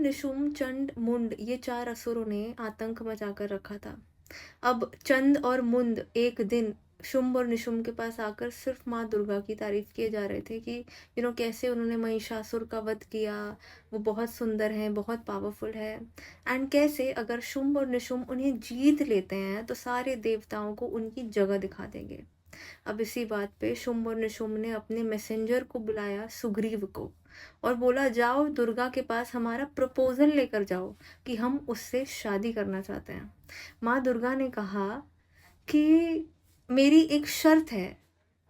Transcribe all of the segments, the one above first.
निशुम्भ, चंड, मुंड ये 4 असुरों ने आतंक मचा कर रखा था। अब चंद और मुंद एक दिन शुंभ और निशुंभ के पास आकर सिर्फ माँ दुर्गा की तारीफ किए जा रहे थे कि कैसे उन्होंने महिषासुर का वध किया, वो बहुत सुंदर हैं, बहुत पावरफुल है। एंड कैसे अगर शुंभ और निशुंभ उन्हें जीत लेते हैं तो सारे देवताओं को उनकी जगह दिखा देंगे। अब इसी बात पे शुंभ और निशुंभ ने अपने मैसेंजर को बुलाया, सुग्रीव को, और बोला जाओ दुर्गा के पास हमारा प्रपोजल लेकर जाओ कि हम उससे शादी करना चाहते हैं। माँ दुर्गा ने कहा कि मेरी एक शर्त है,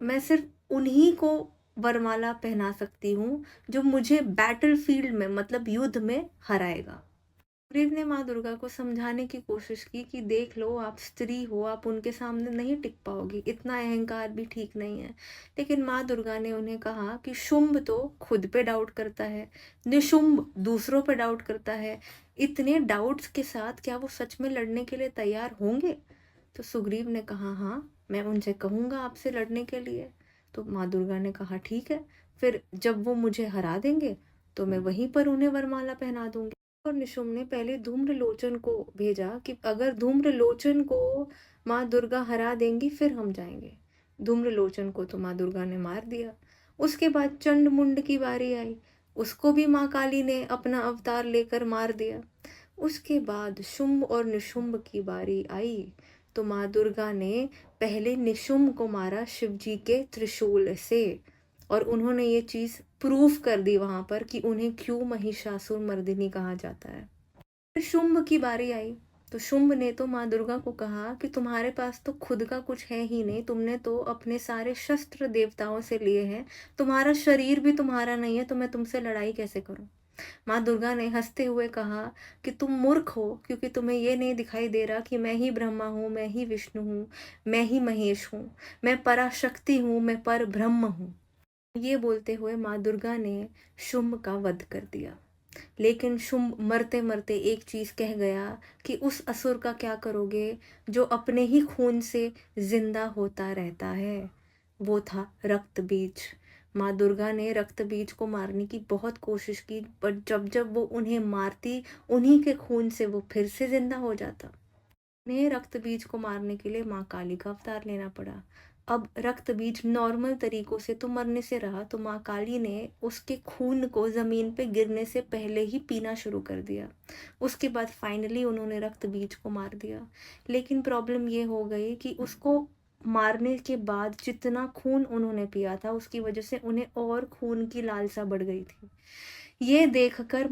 मैं सिर्फ उन्हीं को वरमाला पहना सकती हूँ जो मुझे बैटलफील्ड में मतलब युद्ध में हराएगा। सुग्रीव ने माँ दुर्गा को समझाने की कोशिश की कि देख लो, आप स्त्री हो, आप उनके सामने नहीं टिक पाओगी, इतना अहंकार भी ठीक नहीं है। लेकिन माँ दुर्गा ने उन्हें कहा कि शुंभ तो खुद पे डाउट करता है, निशुंभ दूसरों पे डाउट करता है, इतने डाउट्स के साथ क्या वो सच में लड़ने के लिए तैयार होंगे? तो सुग्रीव ने कहा हाँ, मैं उनसे कहूँगा आपसे लड़ने के लिए। तो माँ दुर्गा ने कहा ठीक है, फिर जब वो मुझे हरा देंगे तो मैं वहीं पर उन्हें वरमाला पहना दूंगी। और निशुम्भ ने पहले धूम्रलोचन को भेजा कि अगर धूम्रलोचन को माँ दुर्गा हरा देंगी फिर हम जाएंगे। धूम्रलोचन को तो माँ दुर्गा ने मार दिया। उसके बाद चंड मुंड की बारी आई, उसको भी माँ काली ने अपना अवतार लेकर मार दिया। उसके बाद शुंभ और निशुंभ की बारी आई तो माँ दुर्गा ने पहले निशुंभ को मारा शिव जी के त्रिशूल से, और उन्होंने ये चीज़ प्रूव कर दी वहां पर कि उन्हें क्यों महिषासुर मर्दिनी कहा जाता है। फिर शुंभ की बारी आई तो शुंभ ने तो माँ दुर्गा को कहा कि तुम्हारे पास तो खुद का कुछ है ही नहीं, तुमने तो अपने सारे शस्त्र देवताओं से लिए हैं, तुम्हारा शरीर भी तुम्हारा नहीं है, तो मैं तुमसे लड़ाई कैसे करूं। माँ दुर्गा ने हंसते हुए कहा कि तुम मूर्ख हो, क्योंकि तुम्हें ये नहीं दिखाई दे रहा कि मैं ही ब्रह्मा हूँ, मैं ही विष्णु हूँ, मैं ही महेश हूँ, मैं पराशक्ति हूँ, मैं पर ब्रह्म हूँ। ये बोलते हुए माँ दुर्गा ने शुंभ का वध कर दिया। लेकिन शुंभ मरते मरते एक चीज कह गया कि उस असुर का क्या करोगे जो अपने ही खून से जिंदा होता रहता है। वो था रक्त बीज। माँ दुर्गा ने रक्त बीज को मारने की बहुत कोशिश की, पर जब जब वो उन्हें मारती उन्हीं के खून से वो फिर से जिंदा हो जाता। उन्हें रक्त बीज को मारने के लिए माँ काली का अवतार लेना पड़ा। अब रक्त बीज नॉर्मल तरीकों से तो मरने से रहा, तो माँ काली ने उसके खून को जमीन पे गिरने से पहले ही पीना शुरू कर दिया। उसके बाद फाइनली उन्होंने रक्त बीज को मार दिया। लेकिन प्रॉब्लम ये हो गई कि उसको मारने के बाद जितना खून उन्होंने पिया था उसकी वजह से उन्हें और खून की लालसा बढ़ गई थी। ये देखकर